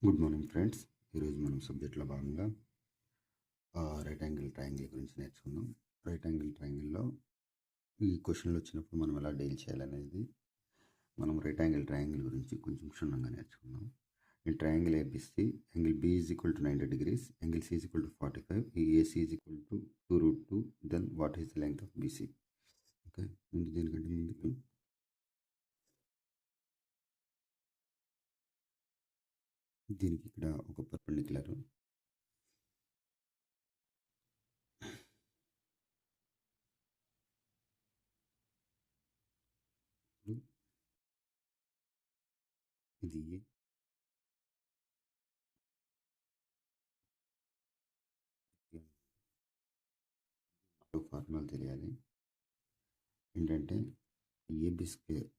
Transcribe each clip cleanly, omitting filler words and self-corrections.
Good morning friends. ఈరోజు మనం సబ్జెక్ట్లో భాగంగా రైట్ యాంగిల్ ట్రయాంగిల్ గురించి నేర్చుకుందాం. రైట్ యాంగిల్ ట్రయాంగిల్లో ఈ క్వశ్చన్లు వచ్చినప్పుడు మనం ఎలా డీల్ చేయాలనేది మనం రైట్ యాంగిల్ ట్రయాంగిల్ గురించి కొంచెం క్షుణ్ణంగా నేర్చుకుందాం. ఈ triangle ABC angle B is equal to 90 degrees, angle C is equal to 45, ఈ AC is equal to 2√2. Then what is the length of BC? Okay, దీనికంటే ముందుకు దీనికి ఇక్కడ ఒక పర్పెండిక్యులర్ ఇది ఫార్ములా తెలియాలి. ఏంటంటే AB square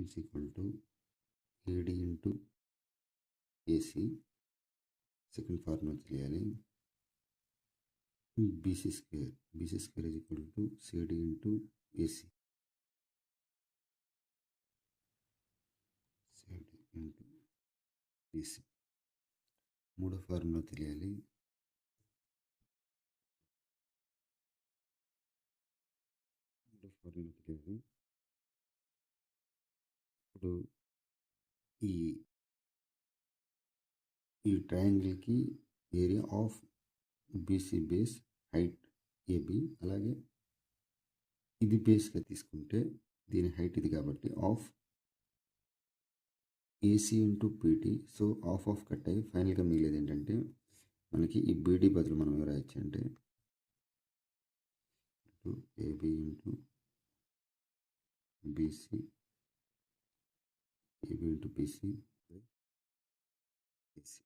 is equal to AD into AC. Second formula తెలియాలి. BC square is equal to CD into AC. CD into AC. మూడో ఫార్ములా తెలియాలి. ఇప్పుడు ఈ ట్రయాంగిల్కి area half BC base height AB, అలాగే ఇది బేస్గా తీసుకుంటే దీని హైట్ ఇది కాబట్టి half AC into PT. So half cut అయ్యి ఫైనల్గా మిగిలేదు ఏంటంటే మనకి ఈ బీడీ బదులు మనం ఏం రాయొచ్చు అంటే AB into BC, AB into BC by AC.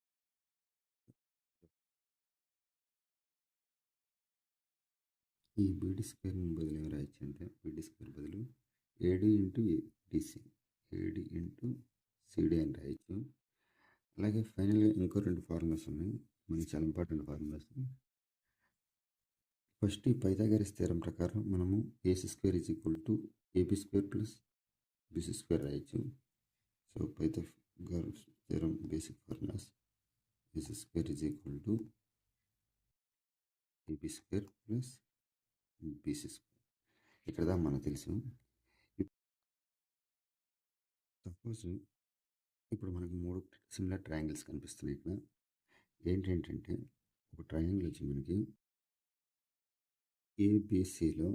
ఈ బీడీ స్క్వేర్ బదులు ఏం రాయొచ్చు అంటే బీడీ స్క్వేర్ బదులు AD into DC, AD into CD అని రాయొచ్చు. అలాగే ఫైనల్గా ఇంకో రెండు ఫార్ములాస్ ఉన్నాయి, మనకి చాలా ఇంపార్టెంట్ ఫార్ములాస్. ఫస్ట్ ఈ పైథాగరస్ థీరం ప్రకారం మనము AC square is equal to AB square plus BC square రాయొచ్చు. So Pythagoras theorem basic formulas AC square is equal to AB square plus BC square. ఇక్కడ దా మనకు తెలుసు. సపోజ్ ఇప్పుడు మనకు మూడు సిమిలర్ ట్రయాంగిల్స్ కనిపిస్తున్నాయి. ఇక్కడ ఏంటంటే ఒక ట్రయాంగిల్ వచ్చి మనకి ఏబిసిలో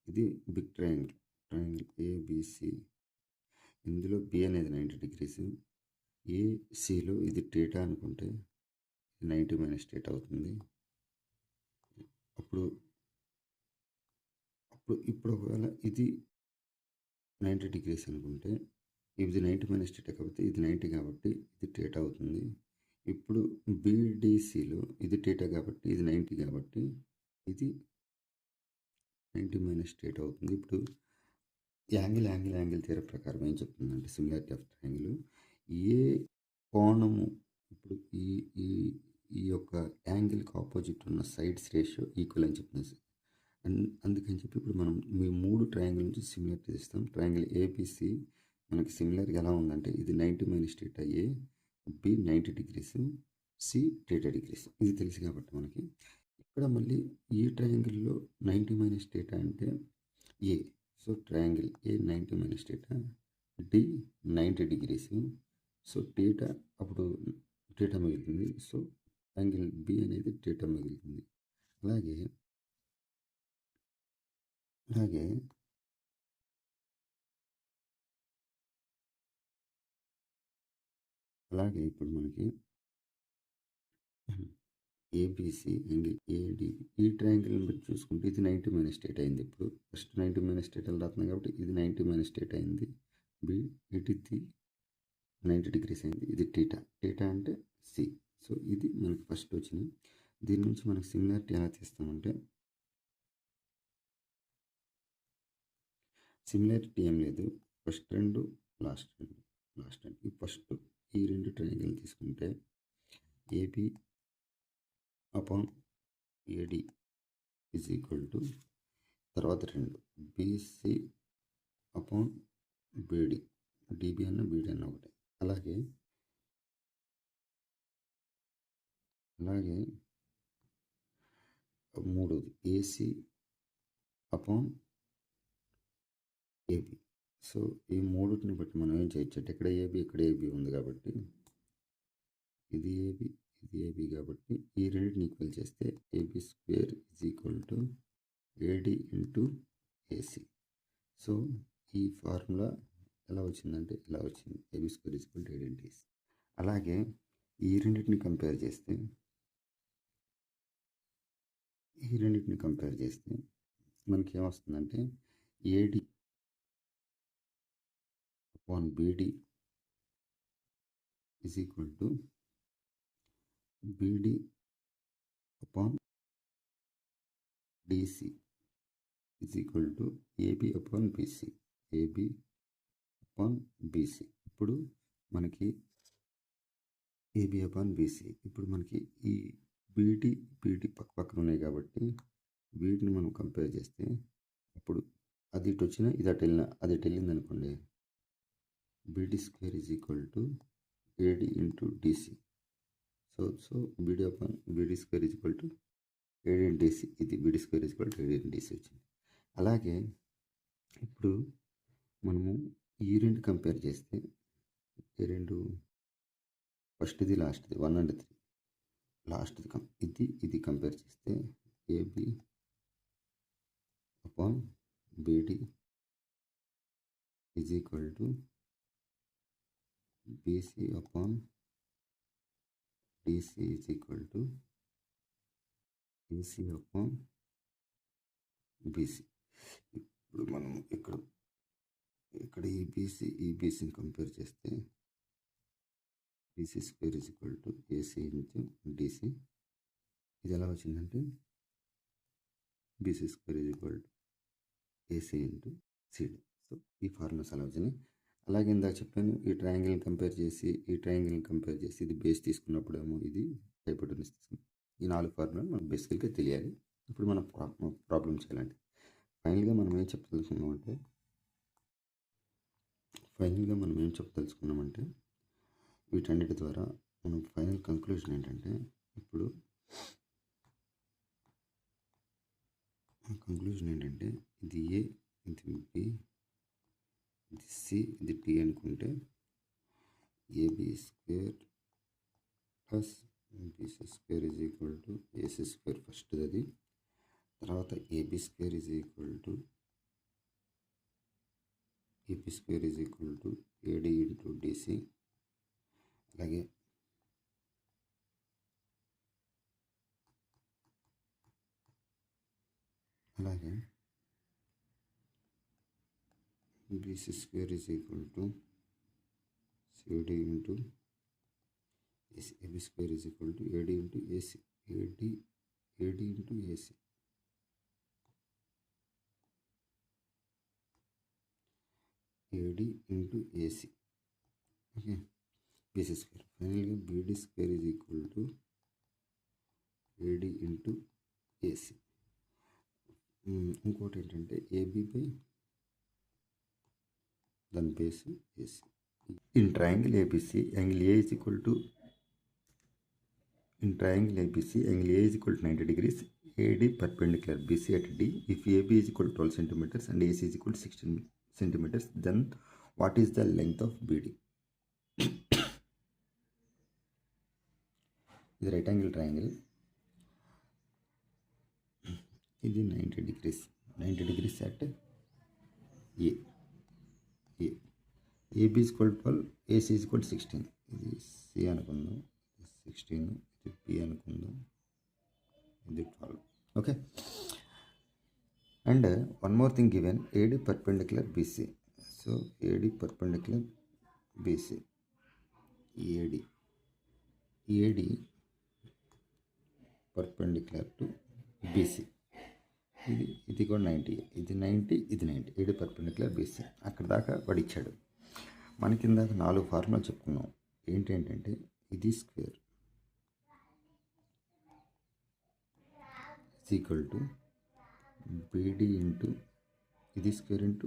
ఇది బిగ్ ట్రయాంగిల్ ఏబిసి. ఇందులో బి అనేది 90 degrees, ఏసీలో ఇది టీటా అనుకుంటే 90 మైనస్ టీటా అవుతుంది. ఇప్పుడు ఒకవేళ ఇది 90 degrees అనుకుంటే ఇది 90 మైనస్ టీటా కాబట్టి ఇది 90 కాబట్టి ఇది టీటా అవుతుంది. ఇప్పుడు బీడీసీలో ఇది టీటా కాబట్టి ఇది 90 కాబట్టి ఇది 90 మైనస్ టీటా అవుతుంది. ఇప్పుడు యాంగిల్ థియరీ ప్రకారం ఏం చెప్తుందంటే సిమిలారిటీ ఆఫ్ ట్రయాంగిల్ ఏ కోణము ఇప్పుడు ఈ యొక్క యాంగిల్కి ఆపోజిట్ ఉన్న సైడ్స్ రేషియో ఈక్వల్ అని చెప్తుంది. అందుకని చెప్పి ఇప్పుడు మనం మీ మూడు ట్రయాంగిల్ నుంచి సిమిలారిటీ ఇస్తాం. ట్రయాంగిల్ ఏబిసి మనకి సిమిలర్గా ఎలా ఉందంటే ఇది 90 minus theta A, B 90 degrees, C theta degrees. ఇది తెలుసు కాబట్టి మనకి ఇక్కడ మళ్ళీ ఈ ట్రయాంగిల్లో 90 మైనస్ టీటా అంటే A. So triangle A 90 minus theta, D 90 degrees. So theta అప్పుడు టీటా మిగులుతుంది. సో యాంగిల్ బి అనేది టీటా మిగులుతుంది. అలాగే ఇప్పుడు మనకి ఏబిసి యాంగిల్ ఏడి ఈ ట్రయాంగిల్ని బట్టి చూసుకుంటే ఇది 90 మైనస్ టీటా అయింది. ఇప్పుడు ఫస్ట్ 90 మైనస్ టీటాలు రాస్తున్నాం కాబట్టి ఇది 90 మైనస్ టీటా అయింది. బి ఇది 90 degrees అయింది. ఇది టీటా అంటే సి. సో ఇది మనకి ఫస్ట్ వచ్చింది. దీని నుంచి మనకి సిమిలారిటీ ఎలా తీస్తామంటే సిమిలారిటీ ఏం లేదు, ఫస్ట్ రెండు లాస్ట్ రెండు. ఈ ఫస్ట్ ఈ రెండు ట్రయాంగిల్ తీసుకుంటే AB upon AD is equal to తర్వాత రెండు బీసీ అపాన్ బీడి, డిబి అన్న బీడీ అన్న ఒకటే. అలాగే మూడోది ఏసీ అపాన్ ఏబి. సో ఈ మూడిటిని బట్టి మనం ఏం చేయొచ్చు అంటే ఇక్కడ ఏబి ఉంది కాబట్టి ఇది ఏబి కాబట్టి ఈ రెండింటిని ఈక్వల్ చేస్తే AB square is equal to AD into AC. So ఈ ఫార్ములా ఎలా వచ్చిందంటే ఇలా వచ్చింది, AB square is equal to AD into AC. అలాగే ఈ రెండింటిని కంపేర్ చేస్తే మనకి ఏమొస్తుందంటే AD upon BD is equal to BD upon DC is equal to AB upon BC. ఇప్పుడు మనకి ఏబి అపాన్ బీసీ. ఇప్పుడు మనకి ఈ బీడీ పక్కన ఉన్నాయి కాబట్టి వీటిని మనం కంపేర్ చేస్తే అప్పుడు అది ఇటు వచ్చినా ఇది అటు వెళ్ళినా అది ఇటు వెళ్ళింది అనుకోండి, BD square is equal to AD into DC. So BD square is equal to AD into DC. ఇది BD square is equal to AD into DC వచ్చింది. అలాగే ఇప్పుడు మనము ఈ రెండు కంపేర్ చేస్తే ఈ రెండు ఫస్ట్ది లాస్ట్ది 1 and 3 లాస్ట్ది ఇది కంపేర్ చేస్తే AB upon BD is equal to BC upon DC is equal to AC upon BC. ఇప్పుడు మనం ఇక్కడ ఈ బీసీని కంపేర్ చేస్తే BC square is equal to AC into DC. ఇది ఎలా వచ్చిందంటే BC square is equal to AC into CD. So ఈ ఫార్ములాస్ అలా వచ్చినాయి. అలాగే ఇందాక చెప్పాను, ఈ ట్రయాంగిల్ని కంపేర్ చేసి ఇది బేస్ తీసుకున్నప్పుడేమో ఇది హైపోటెన్యూస్ తీసుకున్నాం. ఈ 4 ఫార్ములాలు మనకు బేసికల్గా తెలియాలి. ఇప్పుడు మనం ప్రాబ్లం చేయాలంటే ఫైనల్గా మనం ఏం చెప్పదలుచుకున్నామంటే వీటన్నిటి ద్వారా మనం ఫైనల్ కంక్లూజన్ ఏంటంటే, ఇప్పుడు ఇది ఏ, ఇది బి, ఇది సి, ఇది డి అనుకుంటే AB square plus BC square is equal to AC square first. అది తర్వాత AB square is equal to AD into DC. అలాగే BC square is equal to CD into AC. AB square is equal to AD into AC. AD into AC. Okay, BC square. ఫైనల్గా BD square is equal to AD into AC. ఇంకోటి ఏంటంటే AB by దాని base AC. In triangle ABC angle A is equal to 90 degrees. AD perpendicular BC at D. If AB is equal to 12 centimeters and AC is equal to 16 centimeters, then what is the length of BD? ఇది right angle triangle. ఇది 90 degrees at A. AB is equal to 12, AC is equal to 16. ఇది C అనుకుందాం, 16. ఇది B అనుకుందాం, ఇది 12. Okay, and one more thing given, AD perpendicular BC. So AD perpendicular BC, AD perpendicular to BC. ఇది కూడా 90, ఇది 90, ఇది 90. AD perpendicular BC. అక్కడ దాకా వాడు ఇచ్చాడు. మనకి ఇందాక 4 ఫార్ములా చెప్పుకున్నాం. ఏంటంటే ఇది square is equal to BD into ఇది స్క్వేర్ ఇంటూ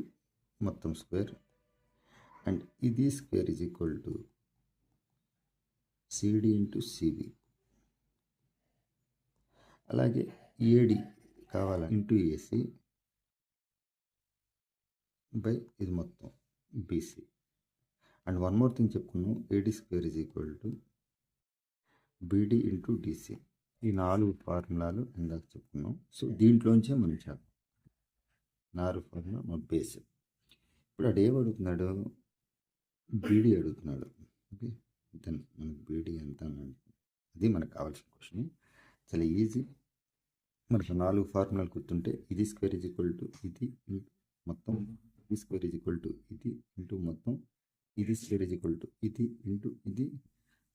మొత్తం స్క్వేర్ అండ్ ఇది square is equal to CD into CB. అలాగే ఏడి కావాలి ఇంటూ ఏసీ బై ఇది మొత్తం BC. And one more thing చెప్పుకున్నాం, AD square is equal to BD into DC. ఈ 4 ఫార్ములాలు ఇందాక చెప్పుకున్నాం. సో దీంట్లోంచే మనం చేద్దాం. 4 ఫార్ములా మన బేస్. ఇప్పుడు అడు ఏమడుగుతున్నాడు, బీడీ అడుగుతున్నాడు. ఓకే, దెన్ మనకు బీడీ ఎంత అది మనకు కావాల్సిన క్వశ్చన్. చాలా ఈజీ. మనకు 4 ఫార్ములాలు గుర్తుంటే ఇది స్క్వేర్ ఈజ్ ఈక్వల్ టు ఇది మొత్తం, ఇది స్క్వేర్ ఈజ్ ఈక్వల్ టు ఇది ఇంటూ మొత్తం, ఇది స్క్వేర్ ఈజ్ ఈక్వల్ టు ఇది ఇంటూ ఇది.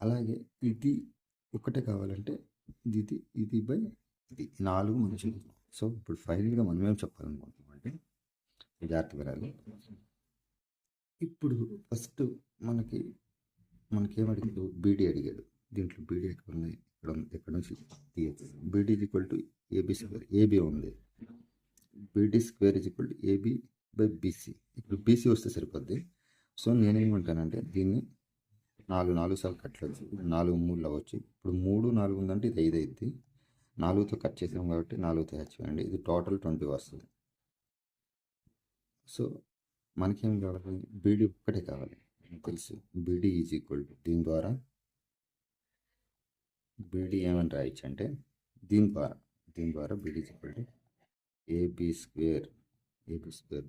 అలాగే ఇది ఒకటే కావాలంటే ఇది ఇది బై ఇది 4 మనుషులు. సో ఇప్పుడు ఫైనల్గా మనం ఏం చెప్పాలనుకుంటున్నాం అంటే జాగ్రత్త వినాలి. ఇప్పుడు ఫస్ట్ మనకేమడిగాడు, బీడీ అడిగాడు. దీంట్లో బీడీ ఎక్కడ ఉన్నాయి, ఎక్కడ నుంచి తీయచ్చు. BD is equal to AB square, AB ఉంది. BD square is equal to AB by BC. ఇప్పుడు బీసీ వస్తే సరిపోద్ది. సో నేనేమంటానంటే దీన్ని 4 సార్లు కట్టవచ్చు. 4 3 అవ్వచ్చు. ఇప్పుడు 3 4 ఉందంటే ఇది 5 అయింది. 4తో కట్ చేసాం కాబట్టి 4తో హ్యాచ్ చేయండి. ఇది టోటల్ 20 వస్తుంది. సో మనకేం కావాలి, బీడీ ఒక్కటే కావాలి తెలుసు. బీడీ ఈజ్ ఈక్వల్ టు దీని ద్వారా బీడీ ఏమని రాయొచ్చు అంటే దీని ద్వారా beedi is equal to AB square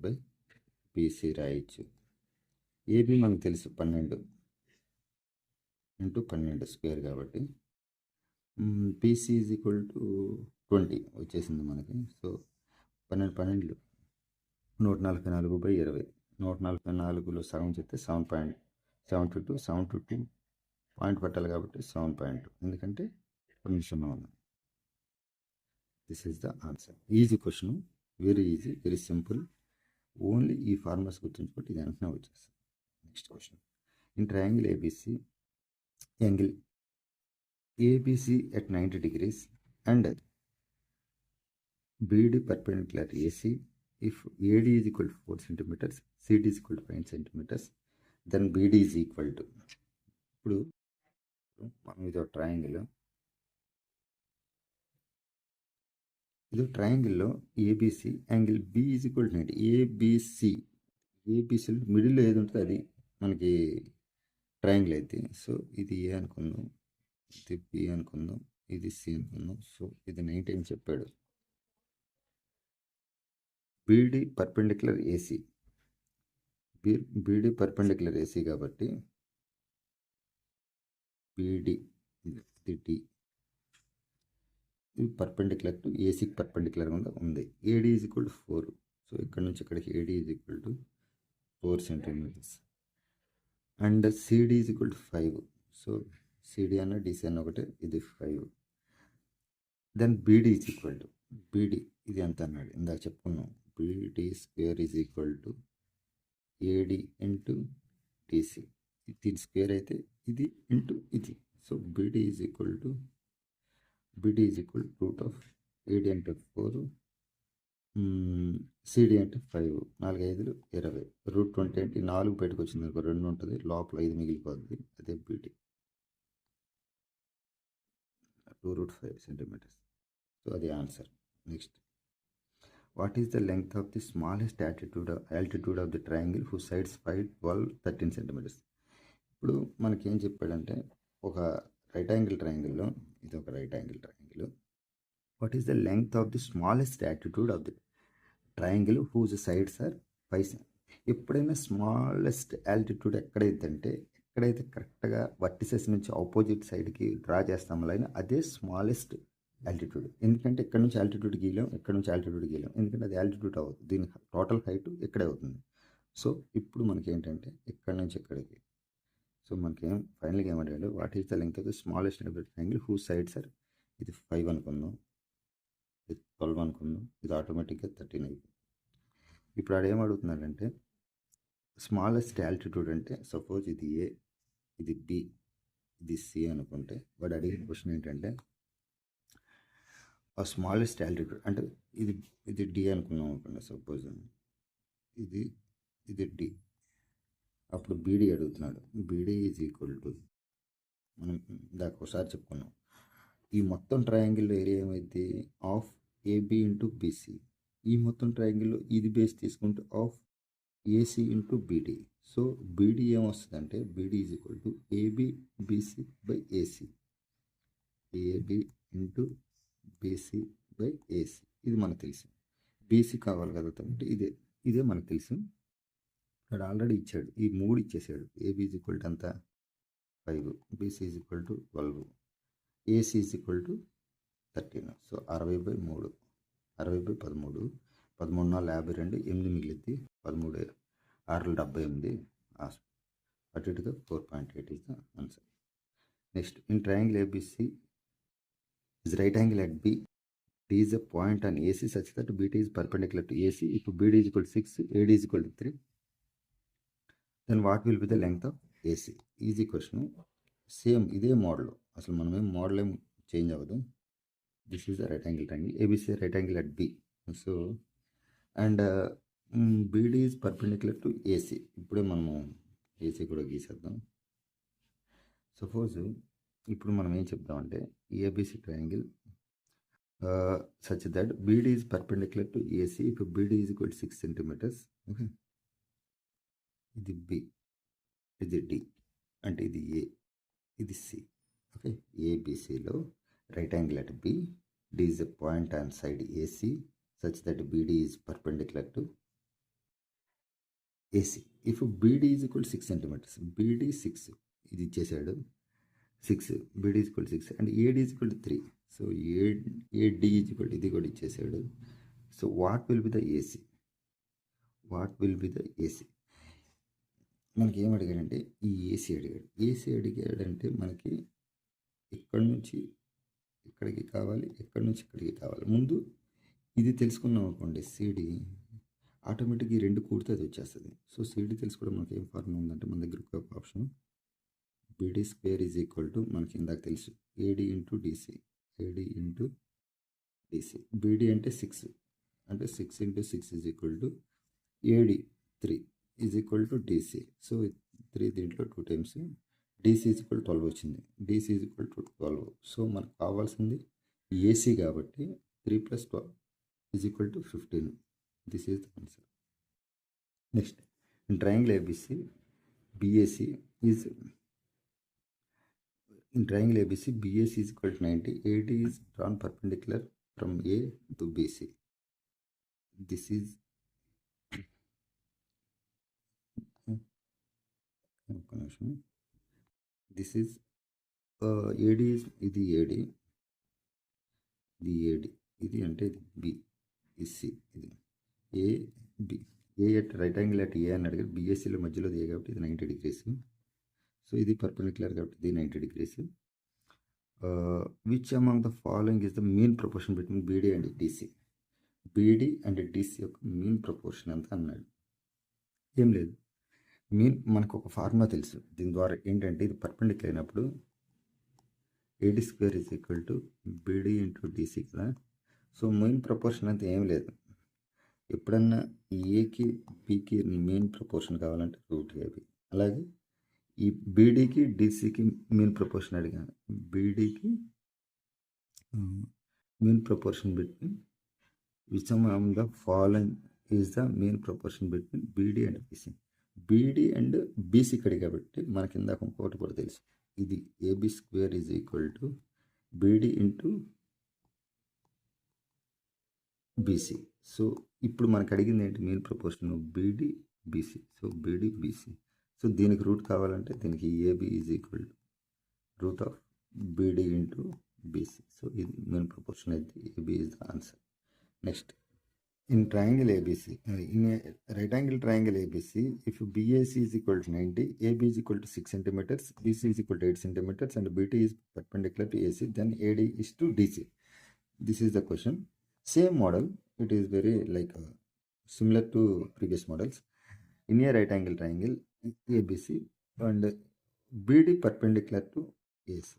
by BC రాయొచ్చు. ఏబీ మనకు తెలుసు 12 ఇంటూ 12 స్క్వేర్ కాబట్టి బీసీ ఈజ్ ఈక్వల్ టు 20 వచ్చేసింది మనకి. So 12 144 by 20. 144లో సగం చెప్తే 7.72 7.2 పాయింట్ పెట్టాలి కాబట్టి 7.2, ఎందుకంటే కొంచెం ఉంది. This is the answer. Easy question, very easy, very simple. Only ఈ ఫార్ములాస్ గుర్తుంచుకుంటే ఇది వెంటనే వచ్చేస్తుంది. Next question. In triangle ABC, angle ABC at 90 degrees and BD perpendicular AC, if AD is equal to 4 centimeters, CD is equal to 5 centimeters, then BD is equal to. ఇప్పుడు మనం ఇది ట్రయాంగిల్లో ABC angle B is equal to 90. ఏబీసీలో మిడిల్లో ఏది ఉంటుందో అది మనకి ట్రయాంగిల్ అయితే. సో ఇది ఏ అనుకుందాం, ఇది బి అనుకుందాం, ఇది సి అనుకుందాం. సో ఇది 90 అని చెప్పాడు. BD perpendicular AC, BD perpendicular AC కాబట్టి బీడీ ఇది డి, ఇది పర్పెండిక్యులర్ టు ఏసీకి పర్పెండిక్యులర్గా ఉంది. AD is equal to 4. So ఇక్కడ నుంచి ఇక్కడికి AD is equal to 4 centimeters and CD is equal to 5. So CD అన్న డిసి అన్న ఒకటే, ఇది 5. Then BD is equal to BD ఇది ఎంత అన్నాడు ఇందాక చెప్పుకున్నాం. BD square is equal to AD into DC. దీని స్క్వేర్ అయితే ఇది ఇంటూ ఇది. So BD is equal to root of AD అంటే 4, సిడి అంటే 5, 4 5 20, రూట్ 20 అంటే 4 బయటకు వచ్చింది అనుకో 2 ఉంటుంది, లోపల 5 మిగిలిపోతుంది. అదే బీడీ 2√5 centimeters. సో అది answer. Next, what is the length of the smallest altitude of the triangle who sides 5, 12, 13 centimeters. ఇప్పుడు మనకేం చెప్పాడంటే ఒక రైట్ యాంగిల్ ట్రయాంగిల్లో, ఇది ఒక right angle triangle, what is the length of the smallest altitude of the triangle whose sides are 5. ఎప్పుడైనా smallest altitude ఎక్కడైతే కరెక్ట్గా వర్టిసెస్ నుంచి ఆపోజిట్ సైడ్కి డ్రా చేస్తాం లైన్, అదే స్మాలెస్ట్ ఆల్టిట్యూడ్. ఎందుకంటే ఇక్కడ నుంచి ఆల్టిట్యూడ్ గీయలేం, ఎందుకంటే అది ఆల్టిట్యూడ్ అవ్వదు. దీని టోటల్ హైట్ ఇక్కడే అవుతుంది. సో ఇప్పుడు మనకి ఏంటంటే ఇక్కడ నుంచి ఇక్కడికి. సో మనకేం ఫైనల్గా ఏమడిగాడు, what is the length of the smallest triangle who sides are, ఇది 5 అనుకుందాం, ఇది 12 అనుకుందాం, ఇది ఆటోమేటిక్గా 13 అయిపోయింది. ఇప్పుడు ఆడ ఏమడుగుతున్నాడంటే స్మాలెస్ట్ ఆల్టిట్యూడ్ అంటే సపోజ్ ఇది ఏ, ఇది బి, ఇది సి అనుకుంటే వాడు అడిగిన క్వశ్చన్ ఏంటంటే ఆ స్మాలెస్ట్ ఆల్టిట్యూడ్ అంటే ఇది డి అనుకున్నాం అనుకోండి. సపోజ్ ఇది డి, అప్పుడు బీడీ అడుగుతున్నాడు. బీడీ ఈజ్ ఈక్వల్ టు మనం దాకా ఒకసారి చెప్పుకున్నాం. ఈ మొత్తం ట్రయాంగిల్ ఏరియా ఏమైంది ఆఫ్ ఏబి ఇంటూ బీసీ. ఈ మొత్తం ట్రయాంగిల్లో ఇది బేస్ తీసుకుంటే half AC into BD. So BD ఏమొస్తుందంటే BD is equal to AB BC by AC. AB into BC by AC. ఇది మనకు తెలుసు. బీసీ కావాలి కదా కాబట్టి ఇదే మనకు తెలుసు. ఇక్కడ ఆల్రెడీ ఇచ్చాడు. ఈ 3 ఇచ్చేసాడు. ఏబీ ఈజ్ ఈక్వల్ టు అంత 5, BC is equal to 12, AC is equal to 13. So 60/3, 60/13, 13 52, 8 మిగిలిద్ది, 13 6 78, అటు ఇటుగా 4.8 is the answer. Next, in triangle ABC is right angle at B. D is a point on AC such that BT is perpendicular to AC. If BD is equal to 6, AD is equal to 3, then what will be the length of AC? Easy question. Same ఇదే model. అసలు మనమేం model ఏం change అవ్వదు. This is the right angle triangle. ABC right angle at B. So and BD is perpendicular to AC. ఇప్పుడే మనము AC కూడా గీసేద్దాం. Suppose ఇప్పుడు మనం ఏం చెప్దామంటే ABC triangle such that BD is perpendicular to AC if BD is equal to 6 centimeters. Okay, ఇది B, ఇది D, అంటే ఇది A, ఇది C. ఓకే, ABCలో right angle at B. D is a point on side AC such that BD is perpendicular to AC. If BD is equal to 6 centimeters, BD 6, ఇది ఇచ్చేసాడు 6, BD is equal to 6 and AD is equal to 3. So AD is equal to ఇది కూడా ఇచ్చేసాడు. So what will be the AC? What will be the AC? మనకి ఏం అడిగాడంటే ఈ AC అడిగాడు. AC అడిగాడంటే మనకి ఇక్కడి నుంచి ఇక్కడికి కావాలి, ఎక్కడి నుంచి ఇక్కడికి కావాలి. ముందు ఇది తెలుసుకున్నాం అనుకోండి, సిడి ఆటోమేటిక్గా ఈ 2 కూడితే అది వచ్చేస్తుంది. సో సిడి తెలుసుకోవడం మనకి ఏం ఫార్ములా ఉందంటే మన దగ్గర ఒక option BD square is equal to మనకి ఇందాక తెలుసు AD into DC. AD into DC. BD అంటే 6, అంటే 6 into 6 is equal to AD 3 is equal to DC. So 3 దీంట్లో 2 టైమ్స్ DC ఈజ్ ఈక్వల్ 12 వచ్చింది. DC is equal to 12. So మనకు కావాల్సింది AC కాబట్టి 3 + 12 is equal to 15. This is the answer. Next, in triangle ABC, BAC is in triangle ABC, BAC is equal to 90. AD is drawn perpendicular from A to BC. This is AD is ఇది AD, ఇది AD, ఇది అంటే ఇది B, ఇది C, ఇది A, B. A at right angle at A అని అడిగారు. BACలో మధ్యలో A కాబట్టి ఇది 90 degrees. సో ఇది పర్పెండిక్యులర్ కాబట్టి ఇది 90 degrees. Which among the following is the mean proportion between BD and DC? BD and DC యొక్క మీన్ ప్రపోర్షన్ ఎంత అన్నాడు. ఏం లేదు, మీన్ మనకు ఒక ఫార్ములా తెలుసు. దీని ద్వారా ఏంటంటే ఇది పర్పెండిక్యులర్ అయినప్పుడు AD square is equal to BD into DC కదా. సో మెయిన్ ప్రపోర్షన్ అంతా ఏం లేదు. ఎప్పుడన్నా ఏకి బికి మెయిన్ ప్రపోర్షన్ కావాలంటే √AB. అలాగే ఈ BDకి DCకి మీన్ ప్రపోర్షన్ అడిగాను. BDకి mean proportion between which among the following is the mean proportion between BD and BC. BD and BC కడి కాబట్టి మనకి ఇందాక ఇంకోటి కూడా తెలుసు. ఇది AB square is equal to BD into BC. So ఇప్పుడు మనకు అడిగింది ఏంటి? Mean proportion BD BC. So BD BC. So దీనికి రూట్ కావాలంటే దీనికి AB is equal to root of BD into BC. So ఇది మెయిన్ ప్రపోర్షన్ అయితే AB is the answer. Next, in triangle ABC, in right angle triangle ABC, if BAC is equal to 90, AB is equal to 6 centimeters, BC is equal to 8 centimeters and BT is perpendicular to AC, then AD is to DC. This is the question. Same model, it is very like similar to previous models. In a right angle triangle ABC and BD perpendicular to AC.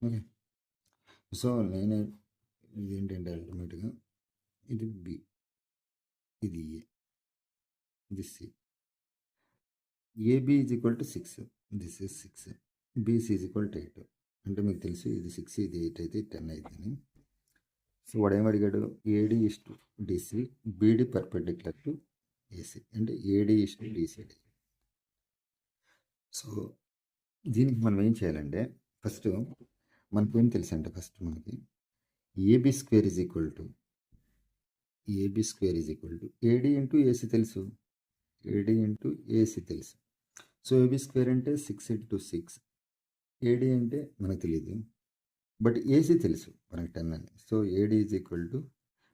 Okay, so నేను ఇది ఏంటంటే అల్టిమేట్గా ఇది B, ఇది A, ఇది C. AB is equal to 6, this is 6. BC is equal to 8. అంటే మీకు తెలుసు ఇది 6, ఇది 8 అయితే 10 అవుతుంది. సో వాడు ఏం అడిగాడు, AD is to DC, BD perpendicular to AC, అంటే AD is to DCD. So దీనికి మనం ఏం చేయాలంటే ఫస్ట్ మనకి ఏం తెలుసు అంటే ఫస్ట్ మనకి AB square is equal to AD into AC తెలుసు, ఏడి ఇంటూ ఏసీ తెలుసు. సో ఏబి స్క్వేర్ అంటే 6 ఇంటూ 6, ఏడి అంటే మనకు తెలియదు, బట్ ఏసీ తెలుసు మనకి 10 అని. So AD is equal to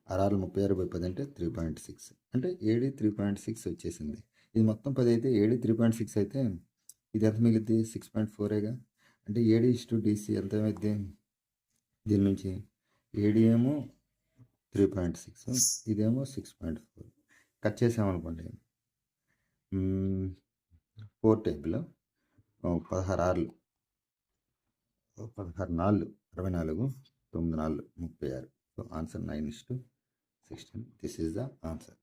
66/10 అంటే 3.6, అంటే ఏడి 3.6 వచ్చేసింది. ఇది మొత్తం 10 అయితే ఏడి 3.6 అయితే ఇది ఎంత మిగిలింది, 6.4ఏగా. అంటే ఏడి ఇస్ టు డిసి ఎంత ఏమైంది, దీని నుంచి ఏడి ఏమో 3.6, ఇదేమో 6.4. కట్ చేసామనుకోండి 4 table 16 4 64, 9 4 36. So answer 9:16. This is the answer.